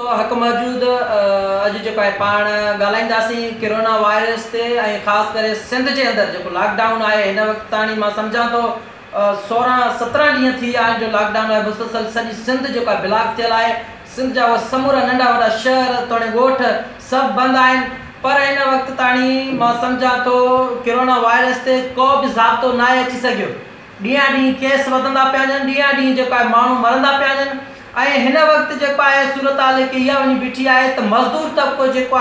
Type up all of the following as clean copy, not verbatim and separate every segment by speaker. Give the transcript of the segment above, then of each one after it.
Speaker 1: हक़ मौजूद अॼु जेको आहे पाण ॻाल्हाईंदासीं कोरोना वायरस ते ऐं ख़ासि करे सिंध जे अंदरि जेको लॉकडाउन आहे हिन वक़्तु ताईं मां सम्झां थो 16-17 ॾींहं थी विया आहिनि जो लॉकडाउन आहे मुसलसल सॼी सिंध जेको आहे ब्लॉक थियल आहे। सिंध जा उहे समूरा नंढा वॾा शहर तोड़े ॻोठ सभु बंदि आहिनि पर हिन वक़्तु ताईं मां सम्झां थो कोरोना वायरस ते को बि ज़ाब्तो न आहे अची सघियो। ॾींहं ॾींहुं केस वधंदा पिया वञनि, ॾींहं ॾींहुं जेको आहे माण्हू मरंदा पिया वञनि ऐं हिन वक़्तु जेको आहे सूरत हाल हिकु इहा वञी बीठी आहे त मज़दूर तबिको जेको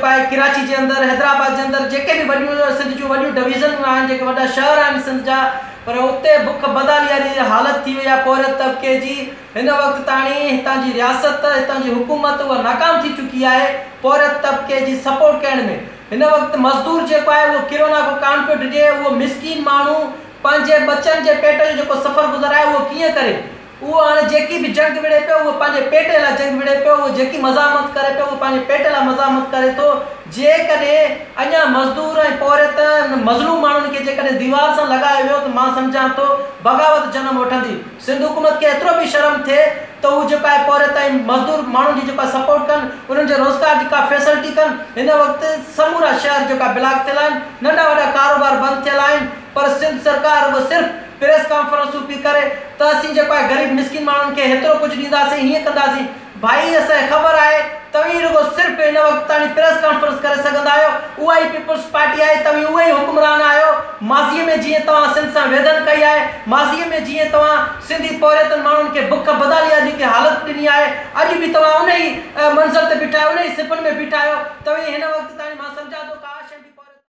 Speaker 1: आहे कराची जे अंदरि हैदराबाद जे अंदरि जेके बि वॾियूं सिंध जूं वॾियूं डिवीज़नूं आहिनि जेके वॾा शहर आहिनि सिंध जा पर उते बुख बदाली वारी हालत थी वई आहे पोरियत तबिके जी। हिन वक़्तु ताईं हितां जी रियासत हितां जी हुकूमत उहा नाकाम थी चुकी आहे पोरियत तबिके जी सपोर्ट करण में। हिन वक़्तु मज़दूर जेको आहे उहो कोरोना को कान पियो ॾिजे, उहो मिसकीन माण्हू पंहिंजे बचनि जे पेट जो जेको सफ़र गुज़राए उहो कीअं करे। उहो हाणे जेकी बि जंग विड़े पियो उहो पंहिंजे पेट लाइ जंग विड़े पियो, उहो जेकी मज़ामत करे पियो उहो पंहिंजे पेट लाइ मज़ामत करे थो। जेकॾहिं अञा मज़दूर ऐं पोरियत मज़लूम माण्हुनि खे जेकॾहिं दीवार सां लॻायो वियो त मां सम्झां थो बग़ावत जनम वठंदी। सिंध हुकूमत खे एतिरो बि शर्म थिए त उहो जेको आहे पोरियत ऐं मज़दूर माण्हुनि जी जेका सपोर्ट कनि, उन्हनि जे रोज़गार जी का फैसिलिटी कनि। हिन वक़्तु समूरा शहर जेका ब्लॉक थियल आहिनि, नंढा वॾा कारोबार बंदि थियल आहिनि पर सिंध सरकार उहो सिर्फ़ु प्रेस कॉन्फ्रेंसूं पई करे त असीं जेको आहे ग़रीब मिसकिन माण्हुनि खे हेतिरो कुझु ॾींदासीं, हीअं कंदासीं। भाई असांखे ख़बर आहे तव्हीं रुगो सिर्फ़ु हिन वक़्तु ताईं प्रेस कॉन्फ्रेंस करे सघंदा आहियो, उहा ई पीपल्स पार्टी आहे, तव्हीं उहे ई हुकुमरान आहियो। माज़ीअ में जीअं तव्हां सिंध सां वेदन कई आहे, माज़ीअ में जीअं तव्हां सिंधी पोरियतनि माण्हुनि खे बुख बदाली वारी जेकी हालत ॾिनी आहे अॼु बि तव्हां उन ई मंज़र ते बीठा आहियो, उन ई सिपनि में बीठा आहियो। तव्हीं हिन वक़्तु ताईं मां सम्झां थो